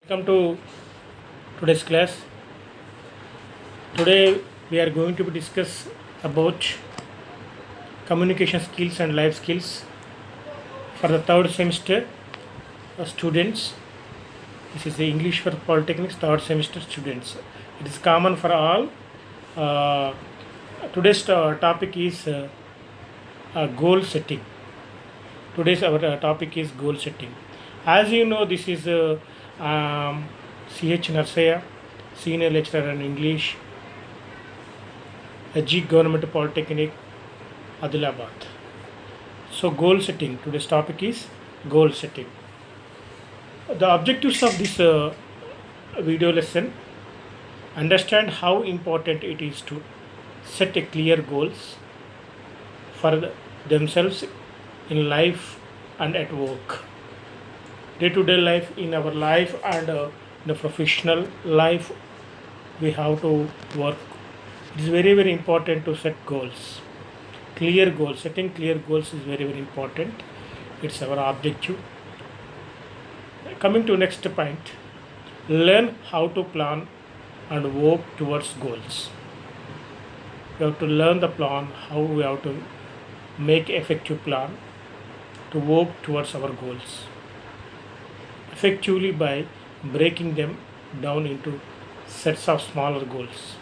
Welcome to today's class. Today we are going to discuss about communication skills and life skills for the third semester students. This is the English for Polytechnics third semester students. It is common for all. Uh, Today's topic is goal setting. Today's our topic is goal setting. As you know, this is CH Narsaya, senior lecturer in English, G Government Polytechnic, Adilabad. So, goal setting. Today's topic is goal setting. The objectives of this video lesson: understand how important it is to set a clear goals for themselves in life and at work. Day-to-day life, in our life and in the professional life, we have to work. It is very important to set goals. Clear goals. Setting clear goals is very important. It's our objective. Coming to next point, learn how to plan and work towards goals. We have to learn the plan, how we have to make effective plan to work towards our goals effectively by breaking them down into sets of smaller goals.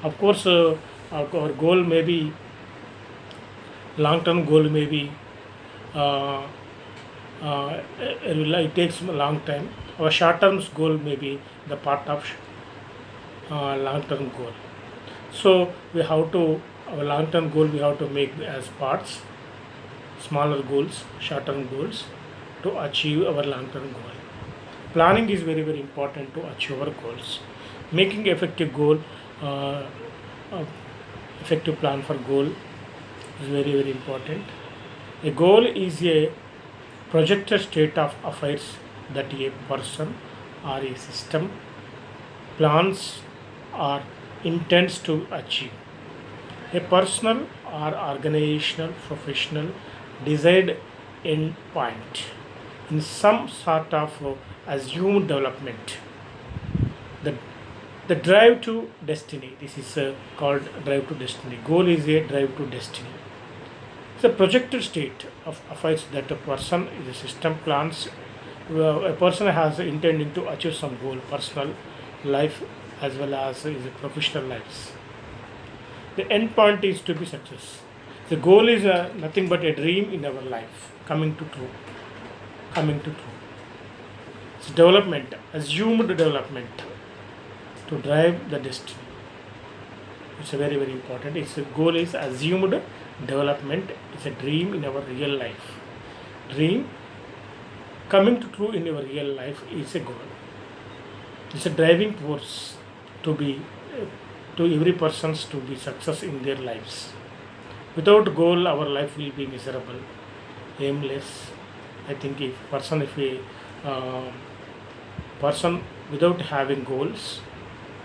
Of course, our goal may be long-term goal, may be uh, it takes a long time. Our short-term goal may be the part of long-term goal. So we have to our long-term goal we have to make as parts, smaller goals, short-term goals to achieve our long-term goal. Planning is very important to achieve our goals. Making effective goal, uh, uh, effective plan for goal is very important. A goal is a projected state of affairs that a person or a system plans or intends to achieve. A personal or organizational professional desired end point in some sort of assumed development. The, the drive to destiny, this is called drive to destiny. Goal is a drive to destiny. It's a projected state of affairs that a person, the system plans, a person has intending to achieve some goal, personal life as well as his professional lives. The end point is to be success. The goal is nothing but a dream in our life coming to true. Coming to true. It's development, assumed development to drive the destiny. It's a very important. Its goal is assumed development. It's a dream in our real life. Dream coming to true in our real life is a goal. It's a driving force to be to every person's to be success in their lives. Without goal, our life will be miserable, aimless. I think if a uh, person without having goals,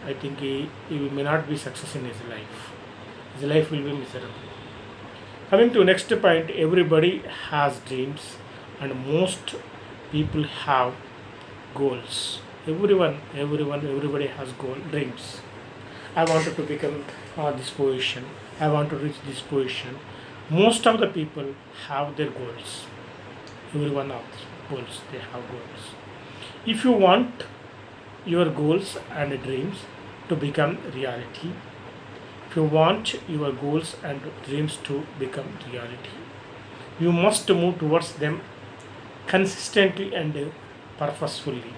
I think he may not be success in his life. His life will be miserable. Coming to next point, everybody has dreams, and most people have goals. Everybody has dreams. I wanted to become this position. I want to reach this position. Most of the people have their goals. Everyone has goals. They have goals. If you want your goals and dreams to become reality, if you want your goals and dreams to become reality, you must move towards them consistently and purposefully.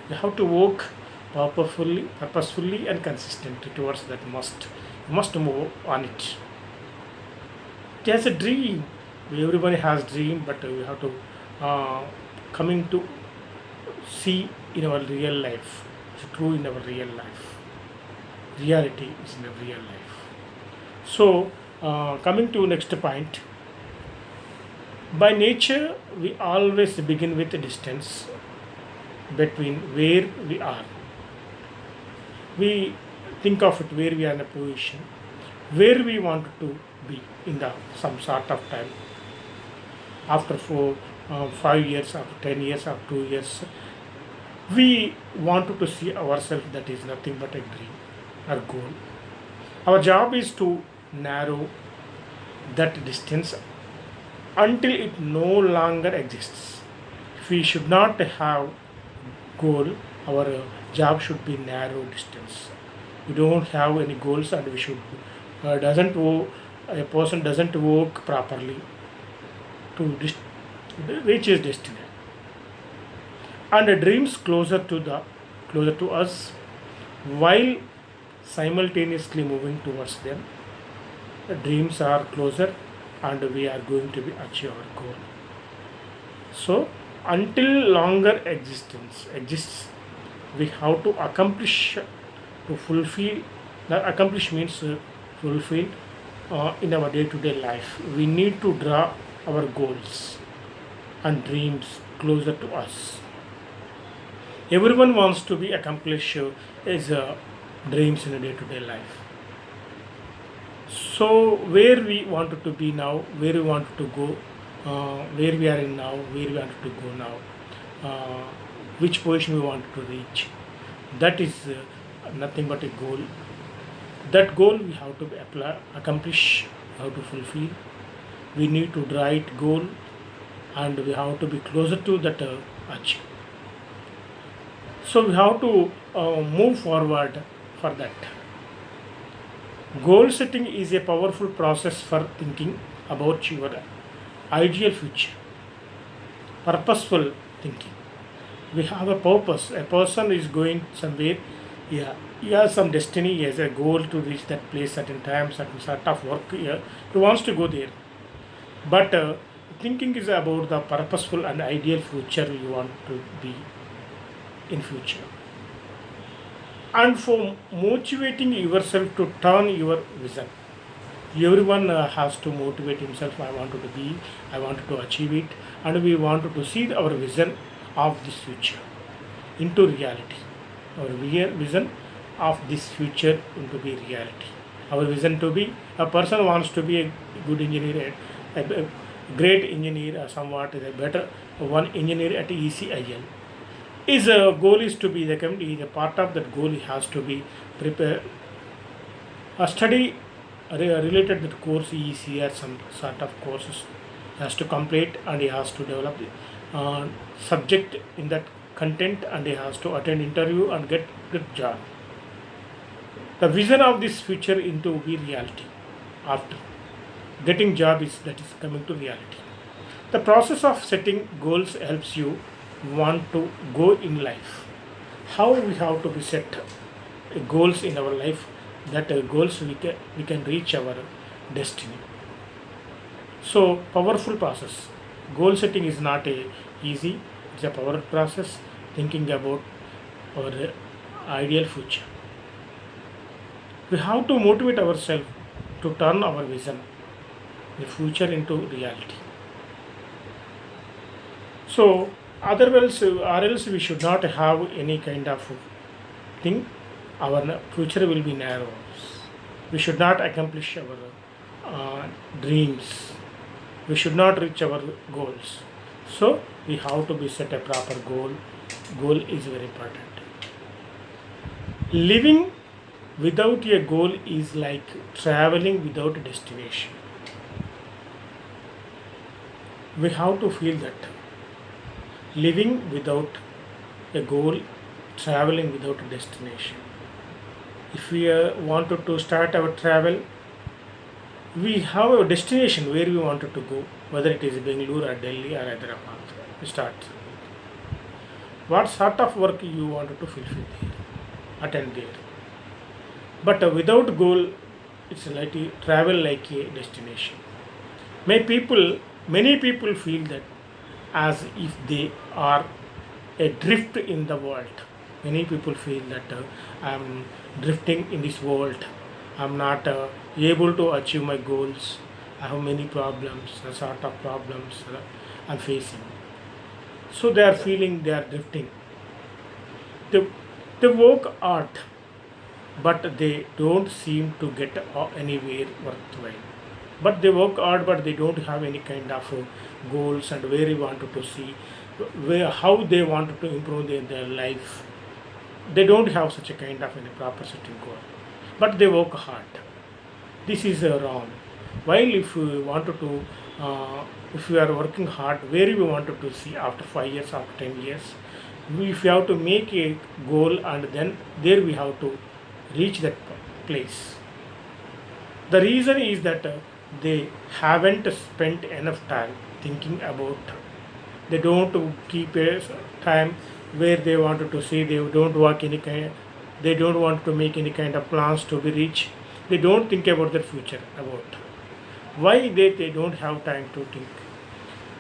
You have to work purposefully and consistently towards that must. You must move on it. There's a dream. Everybody has dream, but we have to coming to see in our real life. It's true in our real life. Reality is in our real life. So, coming to next point. By nature, we always begin with a distance between where we are. We think of it where we are in a position, where we want to be in the some sort of time. After 5 years, after 10 years, after 2 years, We wanted to see ourselves that is nothing but a dream or goal. Our job is to narrow that distance until it no longer exists. If we should not have goal, our job should be narrow distance. We don't have any goals, and we should doesn't a person doesn't work properly to reach his destiny, and dreams closer to us while simultaneously moving towards them. The dreams are closer, and we are going to be achieve our goal. So until longer existence exists, we have to accomplish to fulfill. The accomplish means fulfill in our day-to-day life. We need to draw our goals and dreams closer to us. Everyone wants to be accomplish his dreams in a day-to-day life. So where we wanted to be now, where we wanted to go, where we are in now, where we wanted to go now, uh, which position we wanted to reach, that is nothing but a goal. That goal we have to apply, accomplish, we have to fulfill. We need to draw it goal, and we have to be closer to that achieve. So we have to move forward for that. Goal setting is a powerful process for thinking about your ideal future. Purposeful thinking. We have a purpose. A person is going somewhere. Yeah, he has some destiny. He has a goal to reach that place certain time, certain sort of work. Yeah, he wants to go there. But thinking is about the purposeful and ideal future you want to be in future, and for motivating yourself to turn your vision. Everyone has to motivate himself. I wanted to be, I wanted to achieve it, and we wanted to see our vision of this future into reality. Our vision of this future into be reality. Our vision to be, a person wants to be a good engineer, a great engineer, or somewhat is a better one engineer at ECIL. His goal is to be the part of that goal. He has to be prepare a study related that course EEC or some sort of courses he has to complete, and he has to develop subject in that content, and he has to attend interview and get good job. The vision of this future into be reality after getting job is that is coming to reality. The process of setting goals helps you want to go in life. How we have to be set goals in our life, that goals we can reach our destiny. So powerful process. Goal setting is not a easy. It's a powerful process. Thinking about our ideal future. We have to motivate ourselves to turn our vision, the future into reality. So otherwise, or else we should not have any kind of thing. Our future will be narrow. We should not accomplish our dreams. We should not reach our goals. So we have to be set a proper goal. Goal is very important. Living without a goal is like traveling without a destination. We have to feel that living without a goal, traveling without a destination. If we wanted to start our travel, we have a destination where we wanted to go, whether it is Bangalore or Delhi or Hyderabad. We start. What sort of work you wanted to fulfill there, attend there. But without goal, it's like travel like a destination. Many people feel that as if they are adrift in the world. Many people feel that I'm drifting in this world. I'm not able to achieve my goals. I have many problems, a sort of problems I'm facing. So they are feeling they are drifting. They, they work hard, but they don't seem to get anywhere worthwhile. But they work hard, but they don't have any kind of goals and where they wanted to see. how they want to improve their life. They don't have such a kind of a proper setting goal, but they work hard. This is wrong. While if you wanted to, if you are working hard, where you wanted to see after 5 years, after 10 years, if you have to make a goal and then there we have to reach that place. The reason is that they haven't spent enough time thinking about. They don't keep a time where they wanted to see. They don't work any kind. They don't want to make any kind of plans to be reached. They don't think about their future. About why they don't have time to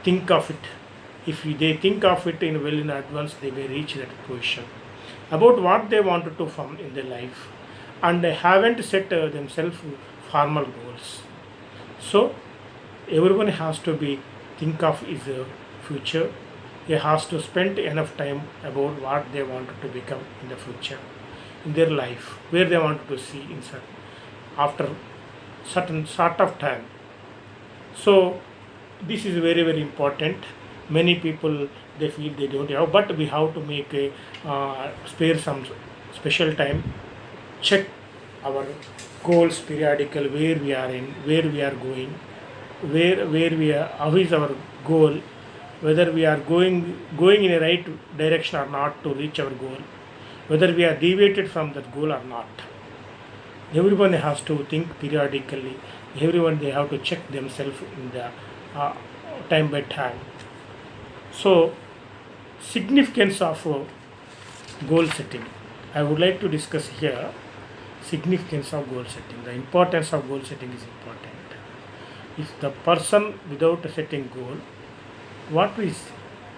think of it. If they think of it in well in advance, they may reach that position about what they wanted to form in their life, and they haven't set themselves formal goals. So everyone has to be think of his future. He has to spend enough time about what they wanted to become in the future, in their life, where they wanted to see in certain, after certain sort of time. So this is very very important. Many people they feel they don't have, but we have to make a spare some special time, check our goals periodical, where we are in, where we are going, where we are, how is our goal, whether we are going in a right direction or not to reach our goal, whether we are deviated from that goal or not. Everyone has to think periodically. Everyone they have to check themselves in the uh, time by time. So significance of goal setting, I would like to discuss here. Significance of goal setting, the importance of goal setting is important. If the person without setting goal, what is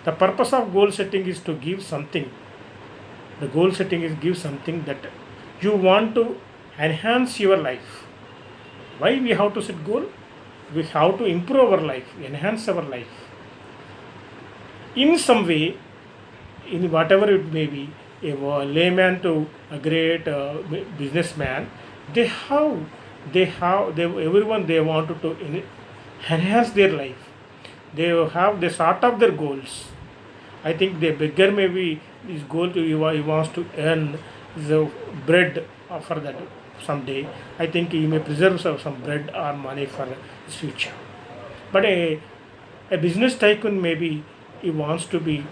the purpose of goal setting is to give something. The goal setting is give something that you want to enhance your life. Why we have to set goal? We have to improve our life, enhance our life in some way, in whatever it may be. A layman to a great businessman, they everyone they wanted to enhance their life. They have the sort of their goals. I think the beggar maybe his goal to he wants to earn the bread for that someday. I think he may preserve some bread or money for his future. But a business tycoon maybe he wants to be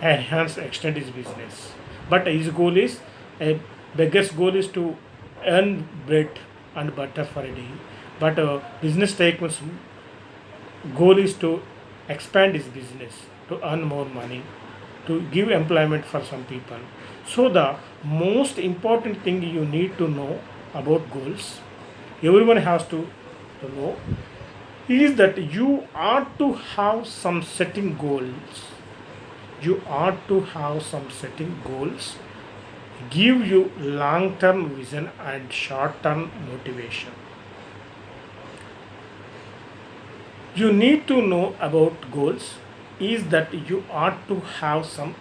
enhance extend his business. But his goal is a beggar's goal is to earn bread and butter for a day. But business tycoon's goal is to expand his business, to earn more money, to give employment for some people. So the most important thing you need to know about goals, everyone has to know, is that you ought to have some setting goals. You ought to have some setting goals, give you long term vision and short term motivation. You need to know about goals is that you ought to have some,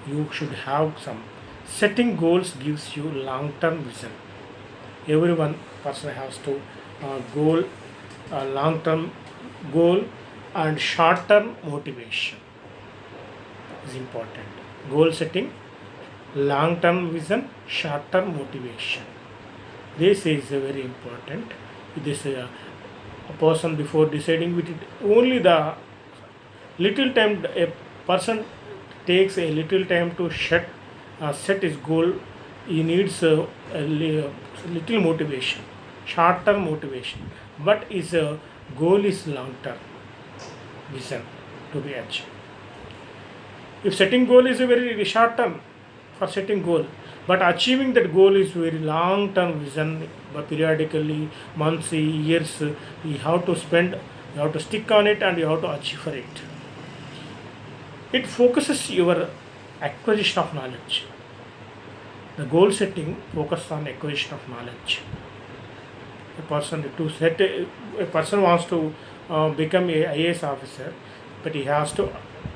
you should have some. Setting goals gives you long term vision. Everyone person has to goal, long term goal and short term motivation is important. Goal setting, long term vision, short term motivation. This is very important. This a person before deciding with it, only the little time a person takes a little time to set his goal. He needs little motivation, short term motivation, but his goal is long term vision to be achieved. If setting goal is a very short term for setting goal, but achieving that goal is very long term vision. But periodically, months, years, you have to spend, you have to stick on it, and you have to achieve for it. It focuses your acquisition of knowledge. The goal setting focuses on acquisition of knowledge. A person to set a person wants to become a IAS officer, but he has to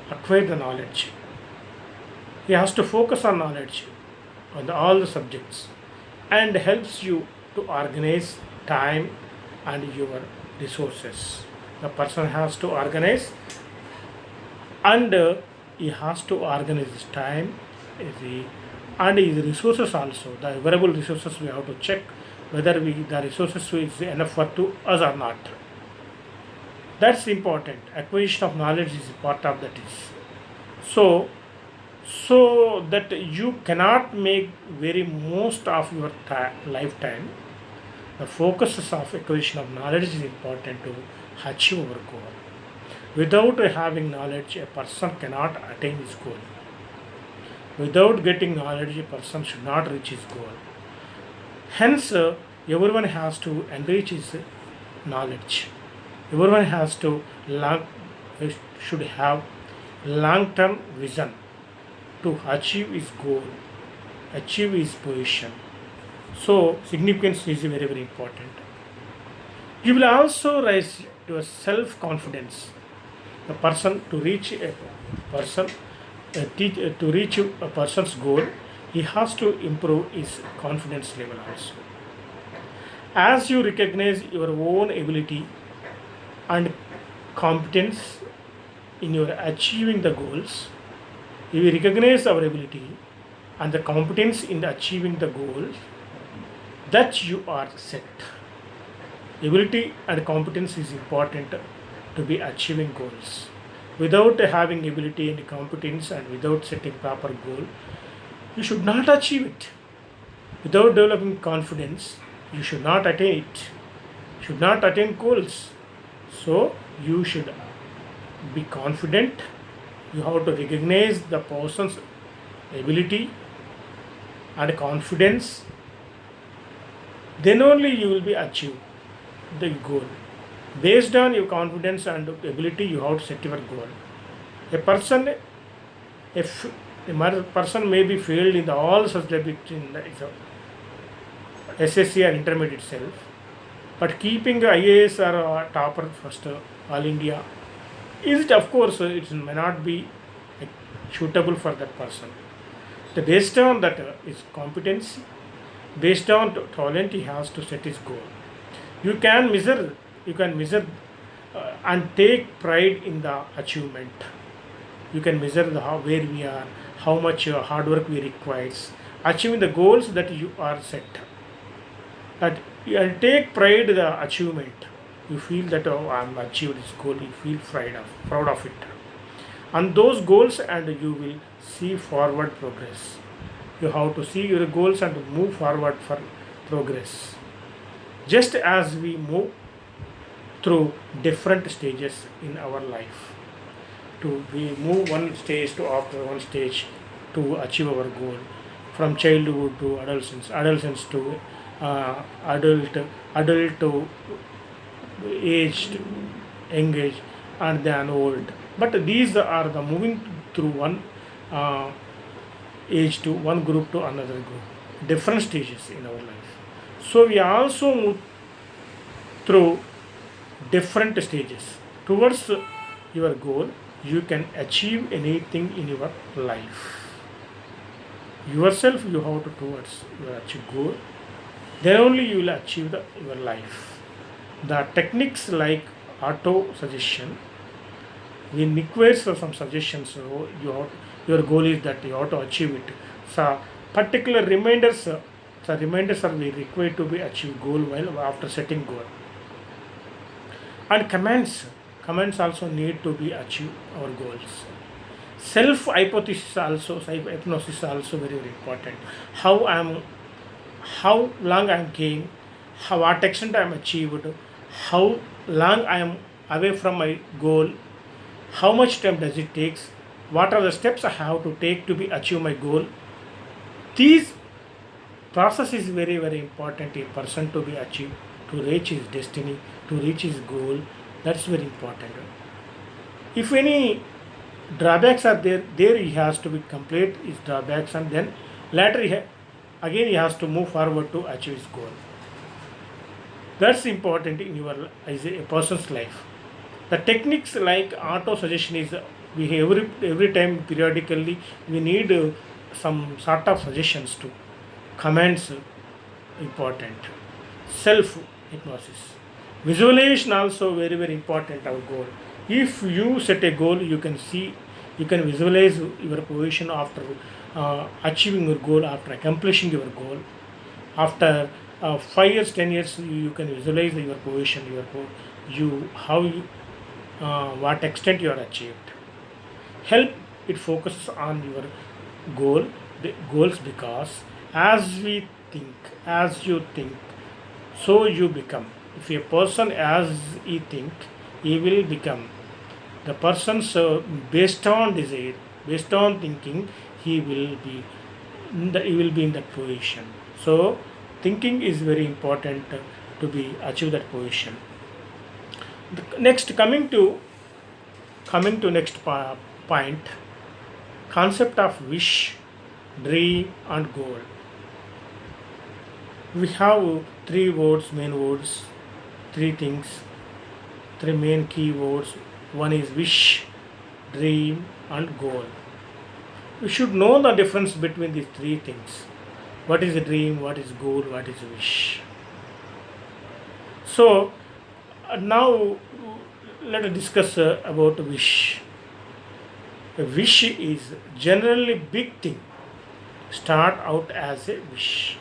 acquire the knowledge. He has to focus on knowledge on all the subjects, and helps you to organize time and your resources. The person has to organize and he has to organize his time, the and his resources also. The available resources we have to check whether the resources is enough for to us or not. That's important. Acquisition of knowledge is part of that is. So that you cannot make very most of your lifetime. The focus of acquisition of knowledge is important to achieve our goal. Without having knowledge, a person cannot attain his goal. Without getting knowledge, a person should not reach his goal. Hence, everyone has to enrich his knowledge. Everyone has to should have long-term vision to achieve his goal, achieve his position. So, significance is very, very important. You will also raise your self-confidence. The person to reach a person, to reach a person's goal, he has to improve his confidence level also. As you recognize your own ability and competence in your achieving the goals, if we recognize our ability and the competence in achieving the goal that you are set. Ability and competence is important to be achieving goals. Without having ability and competence and without setting proper goal, you should not achieve it. Without developing confidence, you should not attain it. Should not attain goals. So you should be confident. You have to recognize the person's ability and confidence. Then only you will be achieve the goal. Based on your confidence and ability, you have to set your goal. A person, if a person may be failed in all subjects in the exam, SSC or intermediate itself, but keeping IAS or topper first all India, is it, of course it may not be suitable for that person. The based on that is competency, based on talent, he has to set his goal. You can measure and take pride in the achievement. You can measure where we are, how much hard work we requires, achieving the goals that you are set. That you take pride in the achievement. You feel that I'm achieved this goal. You feel proud of it, and those goals, and you will see forward progress. You have to see your goals and move forward for progress. Just as we move through different stages in our life, we move one stage to after one stage to achieve our goal, from childhood to adolescence to adult to aged, engaged, and then old. But these are the moving through one age to one group to another group, different stages in our life. So we also move through different stages towards your goal. You can achieve anything in your life. Yourself, you have to towards your achieve goal. Then only you will achieve your life. The techniques like auto suggestion, we requires some suggestions. So your goal is that you have to achieve it. So particular reminders, the reminders are we required to be achieve goal while after setting goal. And commands also need to be achieve our goals. Self hypnosis also very, very important. How long I am came, what extent I am achieved, how long I am away from my goal, how much time does it take, what are the steps I have to take to be achieve my goal. These process is very, very important in person to be achieved, to reach his destiny, to reach his goal. That's very important. If any drawbacks are there he has to be complete his drawbacks, and then later again he has to move forward to achieve his goal. That's important in your as a person's life. The techniques like auto suggestion is we every time periodically we need some sort of suggestions to commands important. Self hypnosis, visualization also very, very important. Our goal, if you set a goal, you can see You can visualize your position after achieving your goal, after accomplishing your goal. After 5 years, 10 years, you can visualize your position, your goal, you how you, what extent you are achieved. Help it focuses on your goal, the goals, because as we think, as you think, so you become. If a person as he think, he will become. The person's based on desire, based on thinking, he will be he will be in that position. So thinking is very important to be achieve that position. Next, coming to next point, concept of wish, dream, and goal. We have three words, main words, three things, three main key words. One is wish, dream, and goal. You should know the difference between these three things. What is a dream? What is goal? What is wish? So now let us discuss about wish. A wish is generally big thing. Start out as a wish.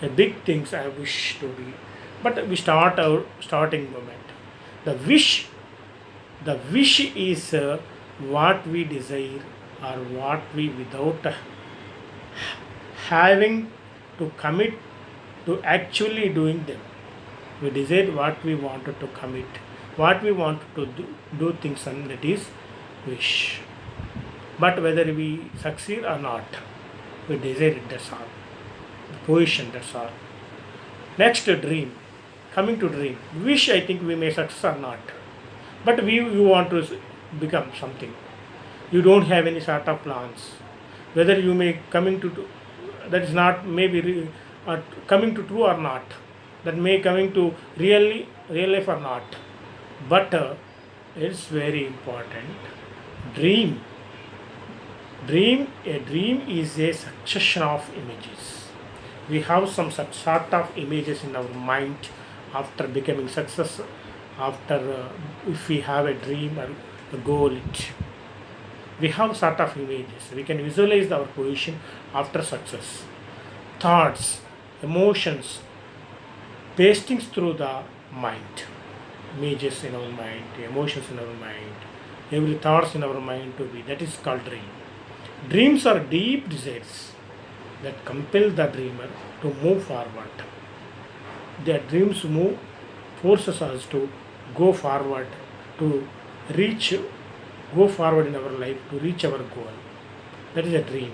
A big things I wish to be, but we start our starting moment. The wish, the wish is what we desire or what we without having to commit to actually doing them. We decide what we wanted to commit, what we want to do things, and that is wish. But whether we succeed or not, we desire it, that's all. Position, that's all. Next, dream. Coming to dream. Wish, I think we may succeed or not. But you want to become something. You don't have any sort of plans. Whether you may coming to that is not maybe coming to true or not. That may coming to real life or not. But it's very important. Dream. A dream is a succession of images. We have some such sort of images in our mind after becoming success, after if we have a dream or a goal, we have sort of images. We can visualize our position after success. Thoughts, emotions, pastings through the mind. Images in our mind, emotions in our mind, every thoughts in our mind to be. That is called dream. Dreams are deep desires that compel the dreamer to move forward. Their dreams forces us to go forward, to reach, go forward in our life to reach our goal. That is a dream.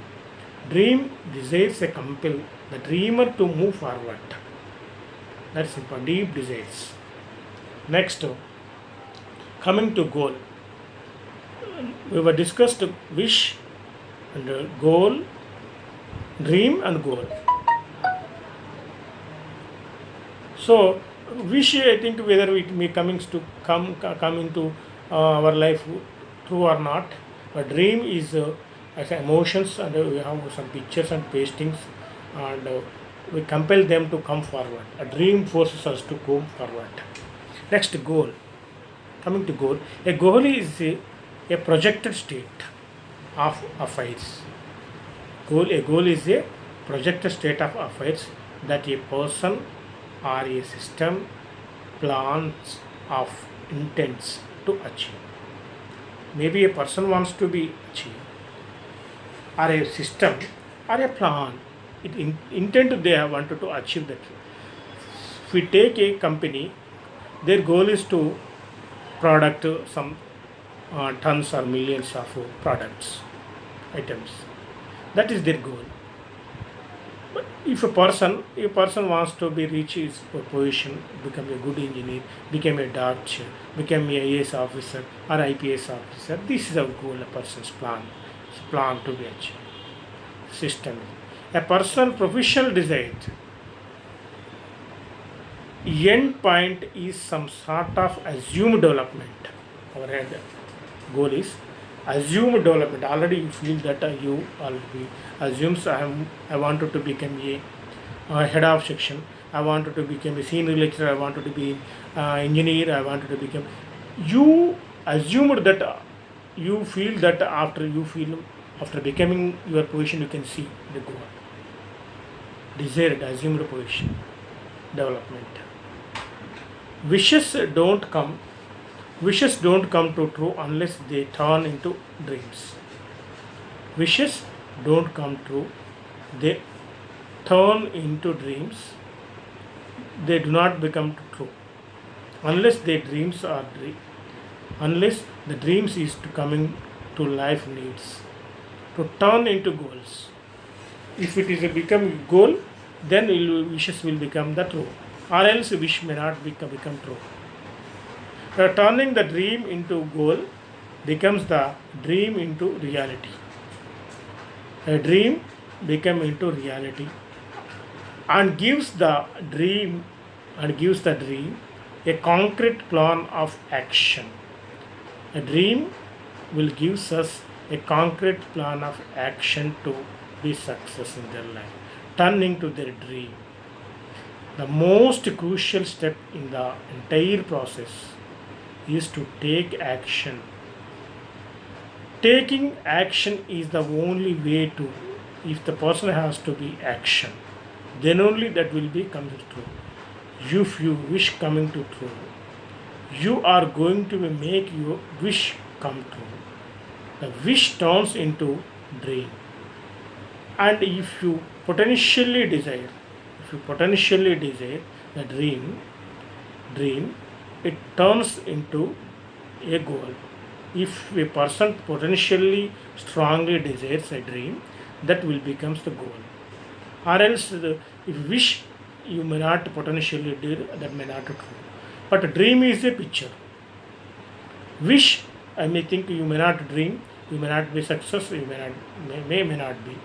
Dream desires a compel the dreamer to move forward. That's simple. Deep desires. Next, coming to goal. We were discussed wish and goal, dream and goal. So wish, I think whether it may come into our life true or not. But dream is as emotions, and we have some pictures and pastings, and we compel them to come forward. A dream forces us to go forward. Next, goal. Coming to goal, a goal is a projected state of affairs. A goal is a projected state of affairs that a person or a system plans of intents to achieve. Maybe a person wants to be achieved, or a system or a plan. Intent they have wanted to achieve that. If we take a company, their goal is to product some tons or millions of products, items. That is their goal. But if a person wants to be reach his position, become a good engineer, become a doctor, become a IAS officer or IPS officer, this is our goal. A person's plan to be achieved. System. A person professional desire. End point is some sort of assumed development. Our goal is assumed development. Already you feel that you already assumes I wanted to become a head of section. I wanted to become a senior lecturer. I wanted to be engineer. I wanted to become. You assumed that you feel that after becoming your position, you can see the goal, desired, assumed position, development. Wishes don't come. Wishes don't come to true unless they turn into dreams. Wishes don't come true. They turn into dreams. They do not become true unless their dreams are unless the dreams is to coming to life needs to turn into goals. If it is a become goal, then wishes will become the true, or else wish may not become true. Turning the dream into goal becomes the dream into reality. A dream become into reality and gives the dream a concrete plan of action. A dream will give us a concrete plan of action to be success in their life, turning to their dream. The most crucial step in the entire process is to take action. Taking action is the only way to, if the person has to be action, then only that will be come to true. If you wish coming to true, you are going to make your wish come true. The wish turns into dream. And if you potentially desire the dream, it turns into a goal. If a person potentially strongly desires a dream, that will becomes the goal. Or else, if wish you may not potentially do, that may not be true. But a dream is a picture. Wish, I may think you may not dream, you may not be success, you may not be.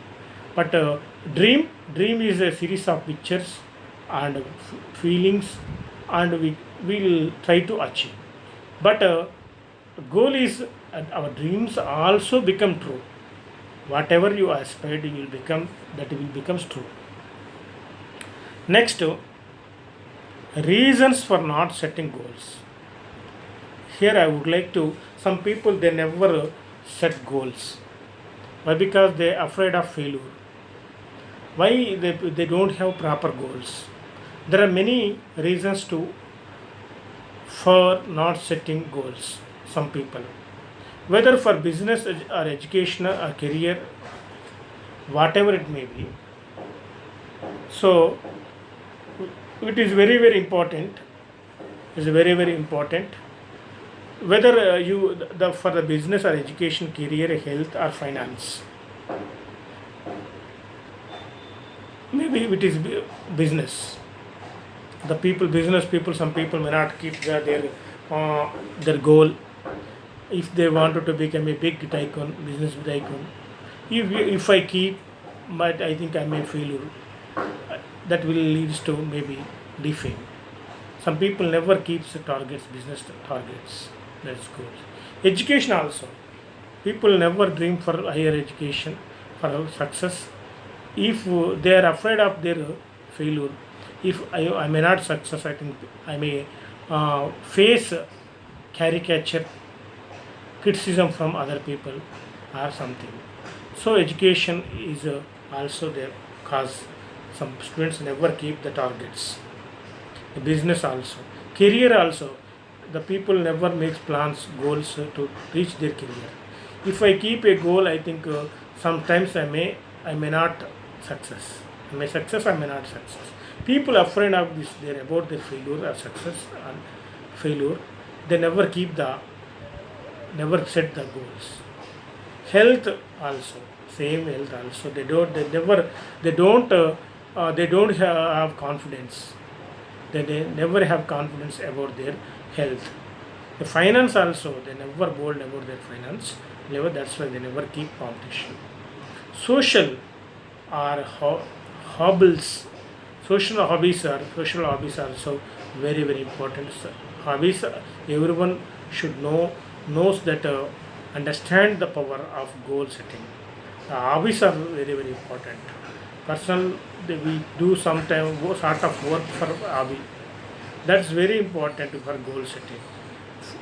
But dream is a series of pictures and feelings, and we will try to achieve. But goal is our dreams also become true. Whatever you aspired, you will become that will becomes true. Next, reasons for not setting goals. Here I would like to. Some people they never set goals. Why? Because they are afraid of failure. Why they don't have proper goals? There are many reasons to for not setting goals. Some people, whether for business or educational or career, whatever it may be. So it is very important. Is very important. Whether you the for the business or education, career, health or finance. Maybe it is business. The people, business people, some people may not keep their goal. If they wanted to become a big tycoon, business tycoon, if I keep, but I think I may failure. That will leads to maybe defame. Some people never keeps the targets, business targets. That's good. Education also. People never dream for higher education, for success. If they are afraid of their failure, if I may not success, I think I may face caricature, criticism from other people or something. So education is also there cause some students never keep the targets. The business also, career also, the people never makes plans, goals to reach their career. If I keep a goal, I think sometimes I may not success. I may success, I may not success. People afraid of this, they're about their failure or success and failure. They never set the goals. Health also, same health also. They don't have confidence. They never have confidence about their health. The finance also, they never bold about their finance. Never, that's why they never keep competition. Social or hobbies. Social hobbies are also very important. So, hobbies, everyone should knows that understand the power of goal setting. The hobbies are very important. Personal, we do sometime sort of work for hobby. That's very important for goal setting.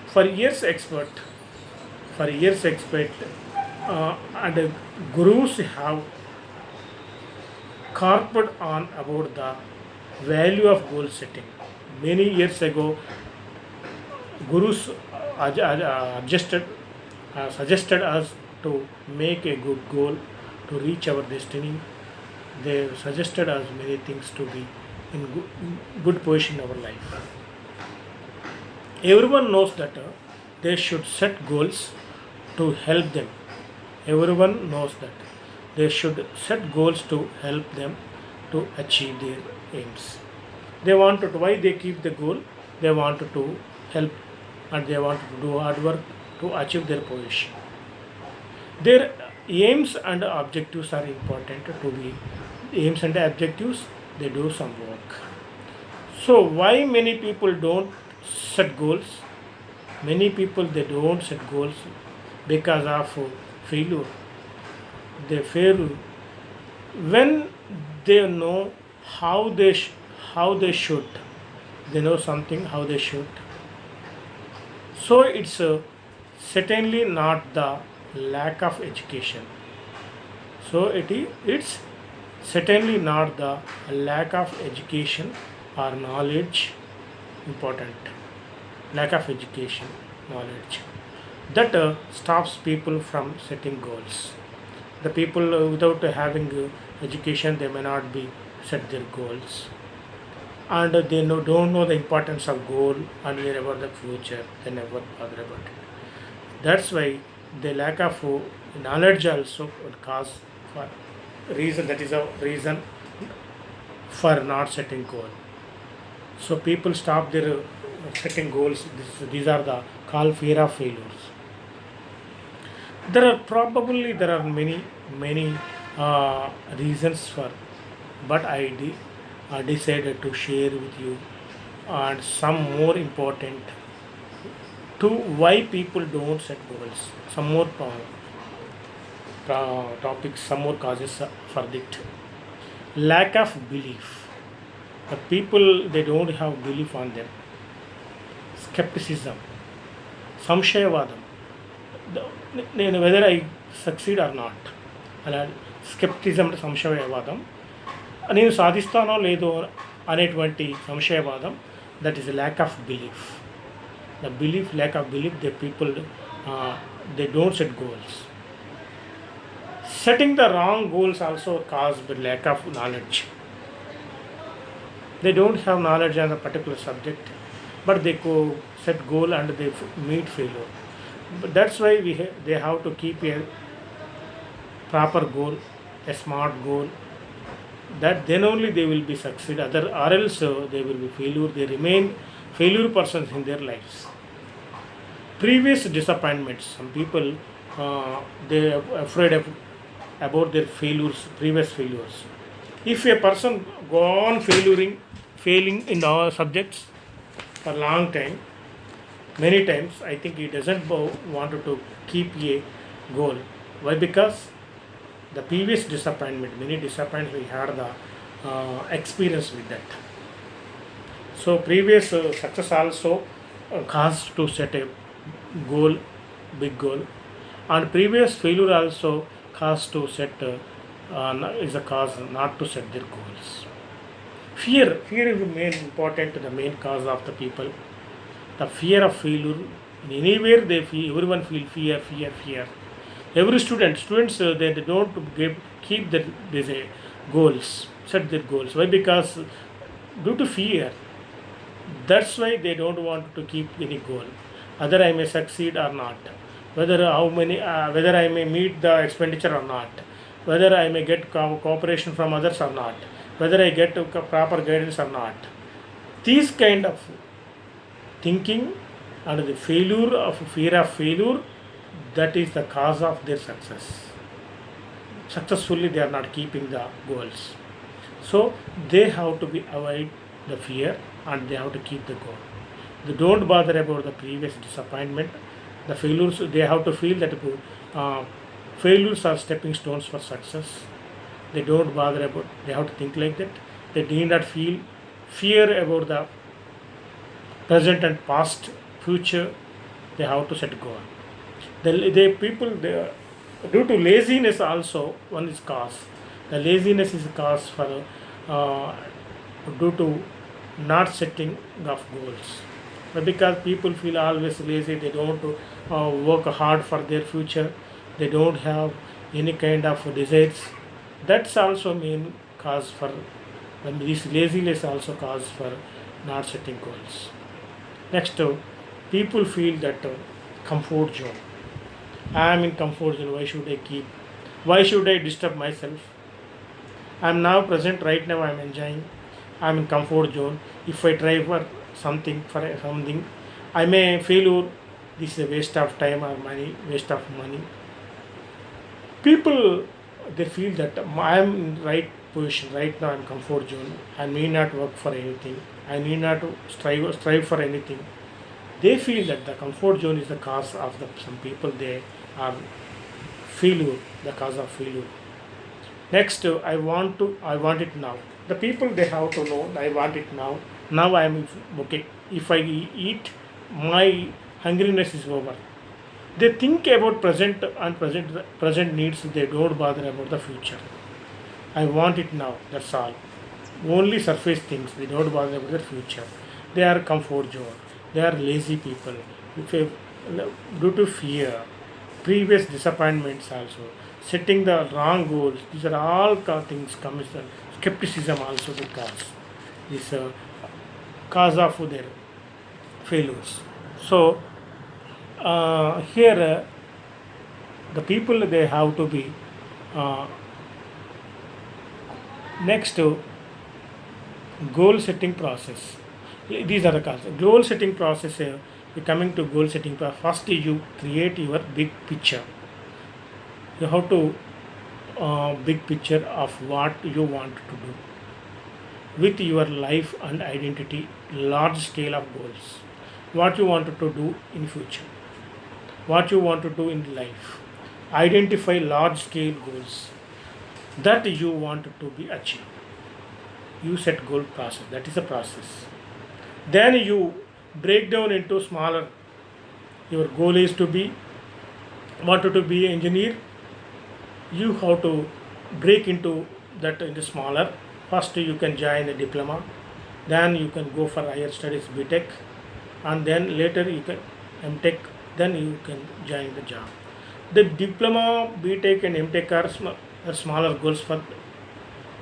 For years expert, for years expect and gurus have carped on about the value of goal setting. Many years ago, gurus adjusted, suggested us to make a good goal to reach our destiny. They suggested us many things to be in good position in our life. Everyone knows that they should set goals to help them. Everyone knows that they should set goals to help them to achieve their aims. They wanted why they keep the goal. They wanted to help and they wanted to do hard work to achieve their position. Their aims and objectives are important to be aims and objectives. They do some work. So why many people don't set goals? Many people they don't set goals because of failure. They fail when they know how how they should. They know something how they should. So it's certainly not the lack of education. So it's certainly not the lack of education or knowledge important. Lack of education, knowledge that stops people from setting goals. The people without having education, they may not be set their goals, and they don't know the importance of goal and care about the future. They never bother about it. That's why the lack of knowledge also would cause for reason, that is a reason for not setting goal. So people stop their setting goals. These are the called fear of failures. There are many reasons for, but I decided to share with you and some more important to why people don't set goals. Some more topics, some more causes for it. Lack of belief. The people they don't have belief on them. Skepticism, సంశయవాదం. నేను whether I succeed or not, అలా skepticism అంటే సంశయవాదం, నేను సాధిస్తానో లేదో అనేటువంటి సంశయవాదం. That is lack of belief. The belief, lack of belief, the people they don't set goals. Setting the wrong goals also cause the lack of knowledge. They don't have knowledge on a particular subject, but they go set goal and they meet failure. But that's why they have to keep a proper goal, a smart goal. That then only they will be succeed. Other or else they will be failure. They remain failure persons in their lives. Previous disappointments. Some people they are afraid of about their failures, previous failures. If a person go on failing in all subjects for long time, many times, I think he doesn't want to keep a goal. Why? Because the previous disappointment, many disappointments, we had the experience with that. So previous success also caused to set a goal, big goal, and previous failure also caused to set is a cause not to set their goals. Fear is the main important, the main cause of the people. The fear of failure. In anywhere they feel, everyone feel fear. Every students they don't keep these goals, set their goals. Why? Because due to fear. That's why they don't want to keep any goal. Either I may succeed or not. Whether I may meet the expenditure or not. Whether I may get cooperation from others or not. Whether I get proper guidance or not. These kind of thinking and the fear of failure, that is the cause of their success. Successfully they are not keeping the goals. So they have to be avoid the fear and they have to keep the goal. They don't bother about the previous disappointment. The failures, they have to feel that failures are stepping stones for success. They don't bother about, they have to think like that. They need not feel fear about the present and past, future. They have to set goal. The people, due to laziness also, one is cause. The laziness is a cause for uh, due to not setting of goals. But because people feel always lazy, they don't work hard for their future, they don't have any kind of desires. That's also main cause for, when this laziness also cause for not setting goals. Next, people feel that comfort zone. I am in comfort zone. Why should I keep? Why should I disturb myself? I am now present. Right now, I am enjoying. I am in comfort zone. If I try for something, I may failure. This is a waste of time or money. Waste of money. People, they feel that I am in right position. Right now, I am comfort zone. I need not work for anything. I need not to strive for anything. They feel that the comfort zone is the cause of the some people, they are failure, the cause of failure. Next, I want it now. The people, they have to know I want it now. Now I am okay. If I eat, my hungriness is over. They think about present and present needs. They don't bother about the future. I want it now. That's all. Only surface things. They don't bother about the future. They are comfort zone. They are lazy people. If they- Due to fear, previous disappointments also, setting the wrong goals. These are all things comes. Skepticism also the cause. This cause of their failures. So here the people, they have to be uh, next to goal setting process. These are the causes. Goal setting process. Coming to goal setting, first you create your big picture. You have to big picture of what you want to do with your life and identity. Large scale of goals. What you want to do in future. What you want to do in life. Identify large scale goals that you want to be achieved. You set goal process. That is a process. Then you break down into smaller. Your goal is to be wanted to be engineer. You have to break into that into smaller. First you can join a diploma, then you can go for higher studies BTech, and then later you can MTech, then you can join the job. The diploma, BTech and MTech are smaller goals for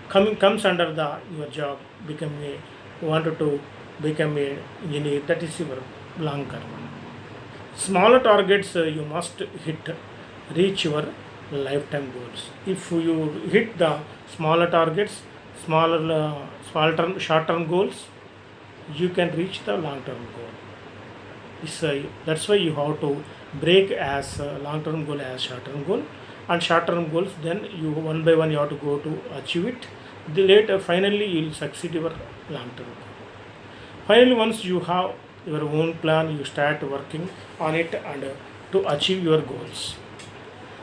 comes under the your job. Become a wanted to become a engineer. That is your long term. Smaller targets you must hit, reach your lifetime goals. If you hit the smaller targets, small term, short term goals, you can reach the long term goal. That's why you have to break as long term goal as short term goal, and short term goals. Then you one by one you have to go to achieve it. The later finally you will succeed your long term goal. Finally, once you have your own plan, you start working on it and to achieve your goals.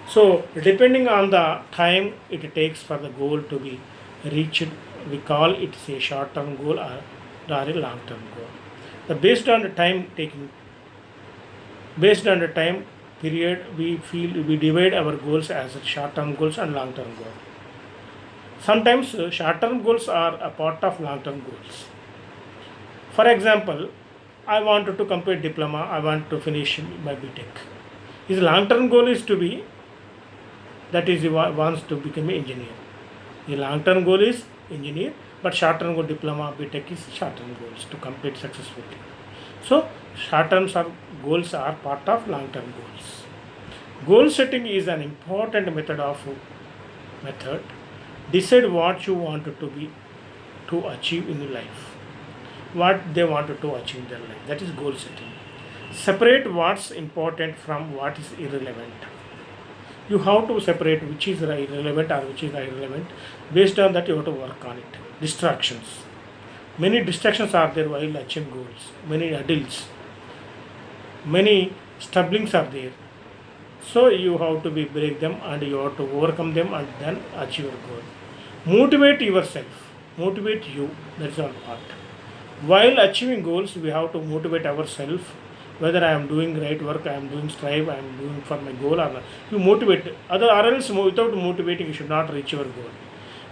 So, depending on the time it takes for the goal to be reached, we call it a short term goal or a long term goal. Based on the time taking, based on the time period, we divide our goals as short term goals and long term goals. Sometimes short term goals are a part of long term goals. For example, I wanted to complete diploma, I want to finish my BTech. His long term goal is to be, that is he wants to become an engineer. The long term goal is engineer, but short term goal diploma BTech is short term goals to complete successfully. So short term goals are part of long term goals. Goal setting is an important method. Decide what you want to be to achieve in your life. What they wanted to achieve in their life. That is goal setting. Separate what's important from what is irrelevant. You have to separate which is irrelevant or which is irrelevant. Based on that, you have to work on it. Distractions. Many distractions are there while achieving goals. Many adults. Many stumblings are there. So you have to be break them and you have to overcome them and then achieve your goal. Motivate yourself. Motivate you. That's all part. While achieving goals, we have to motivate ourselves whether I am doing right work, I am doing strive, I am doing for my goal or not. You motivate other, or else without motivating you should not reach your goal.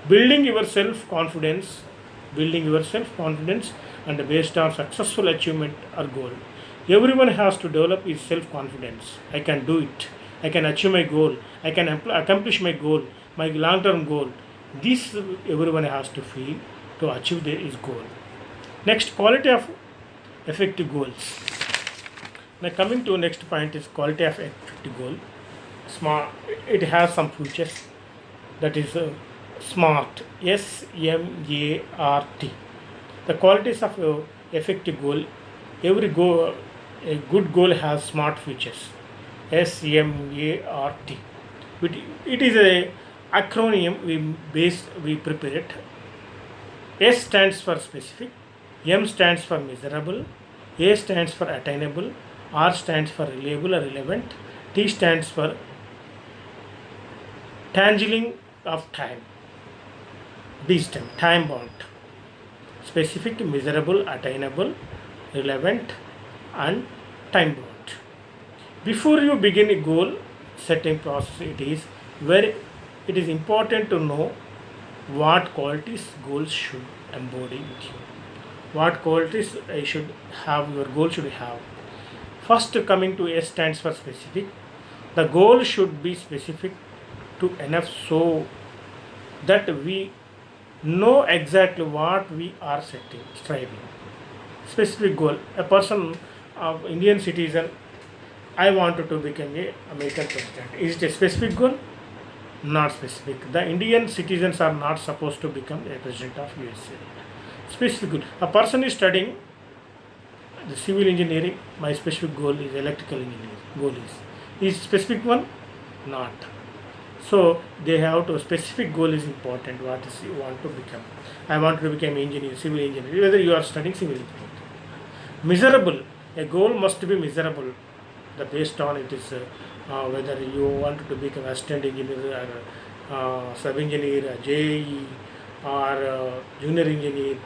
Building your self confidence, building your self confidence and based on successful achievement or goal. Everyone has to develop his self confidence. I can do it, I can achieve my goal, I can accomplish my goal, my long term goal. This everyone has to feel to achieve his goal. Next, quality of effective goals. Now coming to next point is quality of effective goal. Smart. It has some features. That is SMART. SMART. The qualities of effective goal. Every goal, a good goal has smart features. SMART. It is a acronym we prepare it. S stands for specific, M stands for measurable, A stands for attainable, R stands for reliable or relevant, T stands for tangling of time. D stand time bound. Specific, measurable, attainable, relevant, and time bound. Before you begin a goal setting process, it is important to know what qualities goals should embody with you. What qualities your goal should have. First, coming to S stands for specific. The goal should be specific to enough so that we know exactly what we are striving. Specific goal. A person of Indian citizen, I wanted to become a American president. Is it a specific goal? Not specific. The Indian citizens are not supposed to become a president of USA. Specific goal. A person is studying the civil engineering. My specific goal is electrical engineering. Goal is specific one? Not. So they have to specific goal is important. What is you want to become? I want to become engineer, civil engineer. Whether you are studying civil engineering. Measurable. A goal must be measurable. The based on it is whether you want to become assistant engineer or sub engineer, JE or junior engineer,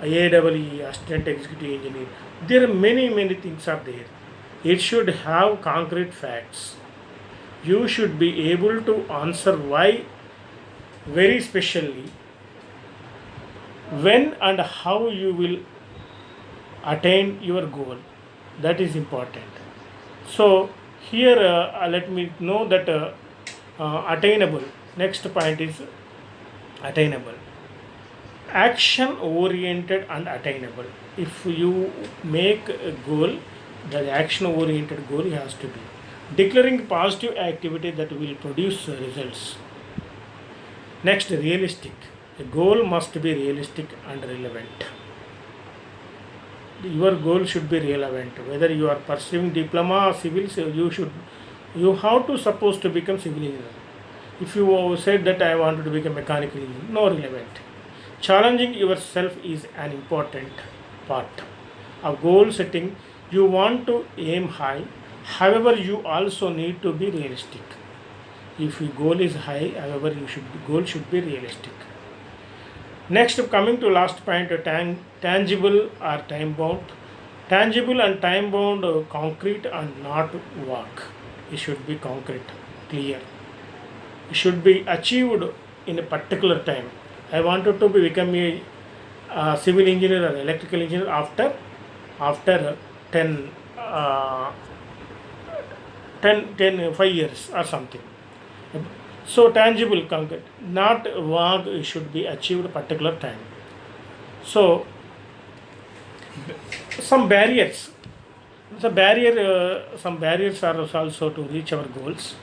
AAE, assistant executive engineer. There are many things are there. It should have concrete facts. You should be able to answer why very specially, when and how you will attain your goal. That is important. So here let me know that attainable. Next point is attainable. Action oriented and attainable. If you make a goal, the action oriented goal has to be declaring positive activity that will produce results. Next, realistic. A goal must be realistic and relevant. Your goal should be relevant. Whether you are pursuing diploma or civil, you have to supposed to become civil engineer. If you said that I wanted to become mechanical engineer, no relevant. Challenging yourself is an important part of goal setting. You want to aim high, however, you also need to be realistic. If your goal is high, however, goal should be realistic. Next, coming to last point, tangible or time bound. Tangible and time bound, concrete and not work. It should be concrete, clear. It should be achieved in a particular time. I wanted to become a civil engineer or electrical engineer after 10, 5 years or something. So tangible, concrete, not work should be achieved particular time. So some barriers. Some barriers are also to reach our goals.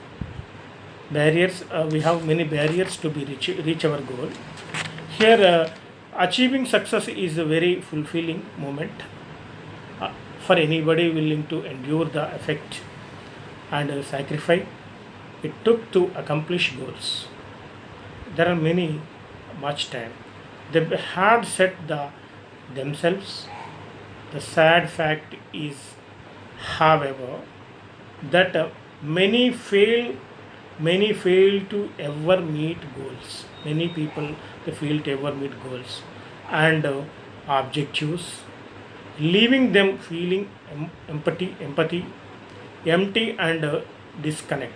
Barriers, we have many barriers to be reach our goal. Here, achieving success is a very fulfilling moment for anybody willing to endure the effect and sacrifice it took to accomplish goals. There are much time. They had set themselves. The sad fact is, however, that many fail to ever meet goals. Many people they fail to ever meet goals and objectives leaving them feeling empathy, empty and discontent.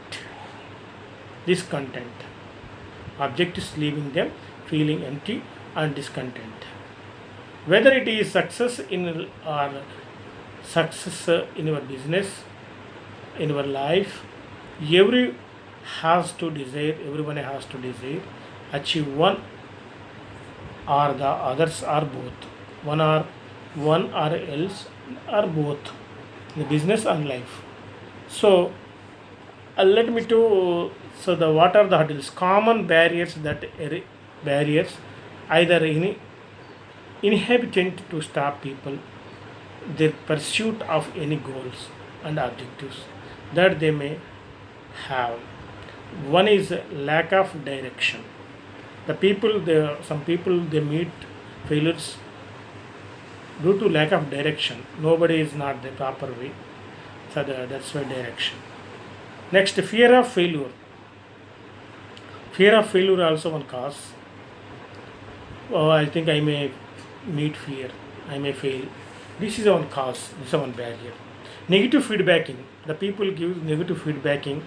Object is leaving them feeling empty and discontent. Whether it is success in or success in your business, in your life, every everyone has to desire achieve one or the others or both. One or else or both in the business and life. So let me to so the what are the hurdles? Common barriers barriers either inhabitant to stop people their pursuit of any goals and objectives that they may have. One is lack of direction. Some people they meet failures due to lack of direction. Nobody is not the proper way. So that's why direction. Next, fear of failure. Fear of failure also one cause. Oh, I think I may meet fear. I may fail. This is one cause. This is one barrier. Negative feedbacking. The people give negative feedbacking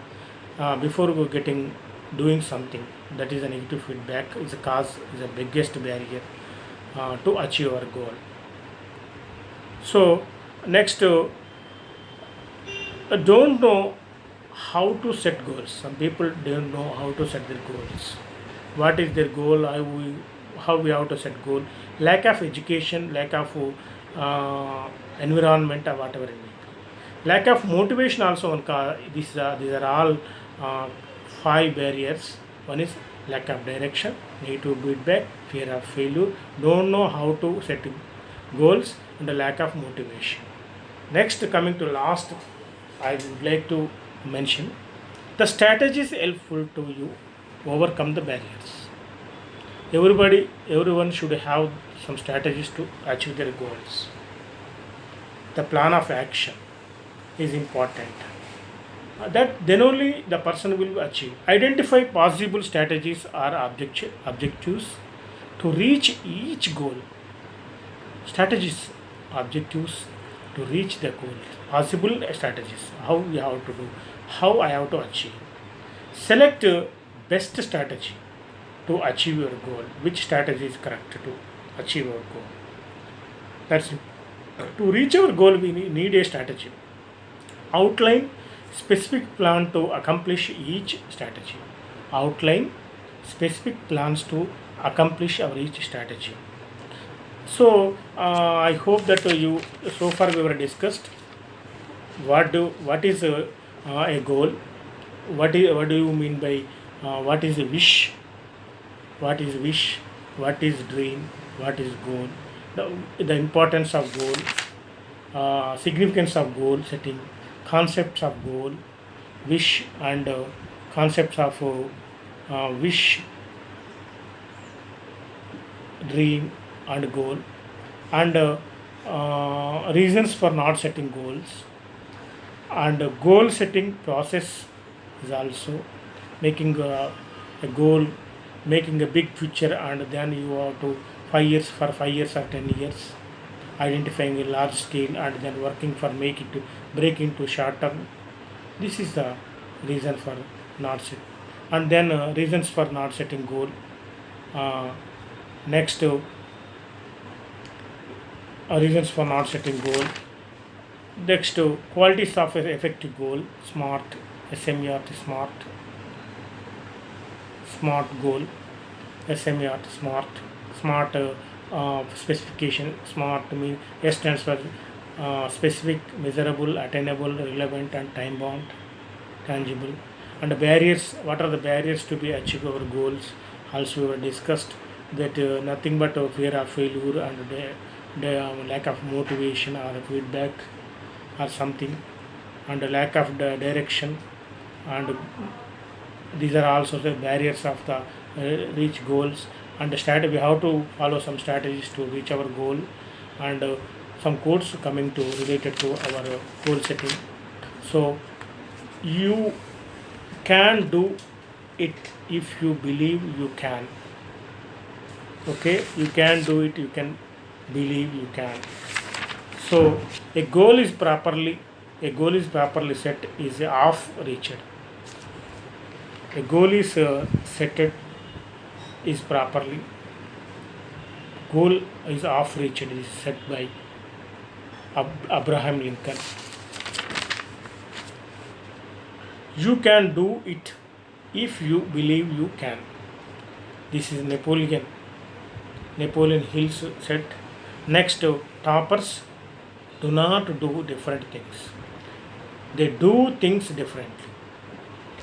before we getting doing something. That is a negative feedback. Is a cause. Is a biggest barrier to achieve our goal. So next, don't know how to set goals. Some people don't know how to set their goals. What is their goal? How we have to set goal? Lack of education, lack of environment, or whatever it may be. Lack of motivation also. These are all uh, five barriers. One is lack of direction, negative feedback, fear of failure, don't know how to set goals, and the lack of motivation. Next, coming to last, I would like to mention the strategies helpful to you overcome the barriers. Everyone should have some strategies to achieve their goals. The plan of action is important. That then only the person will achieve. Identify possible strategies or objectives to reach each goal. Strategies, objectives to reach the goal. Possible strategies. How we have to do. How I have to achieve. Select best strategy to achieve your goal. Which strategy is correct to achieve our goal? That's it. To reach our goal, we need a strategy. Outline specific plan to accomplish each strategy. Outline specific plans to accomplish our each strategy. So I hope that you so far we were discussed what is a goal, what do you mean by what is a wish, what is wish, what is dream, what is goal, the importance of goal, significance of goal setting, concepts of goal, wish and concepts of wish, dream and goal, and reasons for not setting goals, and goal setting process is also making a goal, making a big picture, and then you have to 5 years for 5 years or 10 years, identifying a large scale and then working for make it to break into short term. This is the reason for not set, and then reasons for not setting goal. uh, Next, reasons for not setting goal. Next, qualities of an effective goal. Smart, SMART, smart goal, SMART, smart specification. Smart mean S stands for specific, measurable, attainable, relevant, and time bound, tangible. And the barriers. What are the barriers to be achieve our goals? Also, we were discussed that nothing but fear of failure and the lack of motivation or feedback or something, and the lack of the direction, and these are also the barriers of the reach goals. And the strategy, we have to follow some strategies to reach our goal, and some codes coming to related to our goal setting. So you can do it if you believe you can. Okay, you can do it, you can believe you can. So a goal is properly set is half reached. A goal is set is properly goal is half reached is set by Abraham Lincoln. You can do it if you believe you can. This is Napoleon Hill said. Next, toppers do not do different things. They do things differently.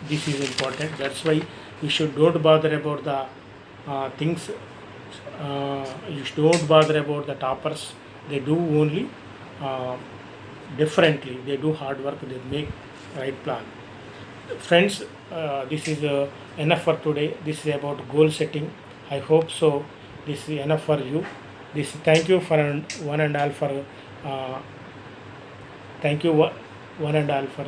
This is important. That's why you should don't bother about the things. You should don't bother about the toppers. They do only uh, differently. They do hard work. They make right plan. Friends, this is enough for today. This is about goal setting. I hope so. This is enough for you. This thank you for one and all for uh, thank you one and all for